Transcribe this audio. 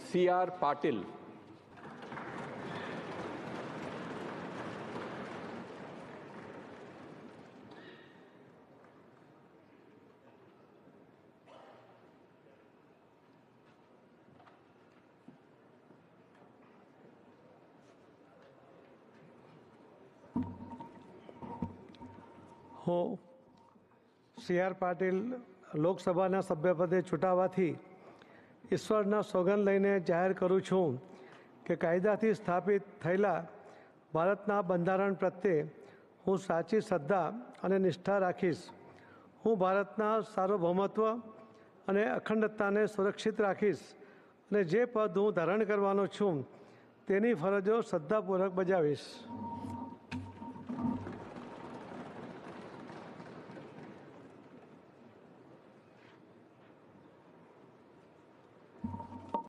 C.R. Patil. હું C.R. Patil લોકસભાના સભ્યપદે ચૂંટાવાથી ઈશ્વરના સોગંદ લઈને જાહેર કરું છું કે કાયદાથી સ્થાપિત થયેલા ભારતના બંધારણ પ્રત્યે હું સાચી શ્રદ્ધા અને નિષ્ઠા રાખીશ. હું ભારતના સાર્વભૌમત્વ અને અખંડતાને સુરક્ષિત રાખીશ અને જે પદ હું ધારણ કરવાનો છું તેની ફરજો શ્રદ્ધાપૂર્વક બજાવીશ.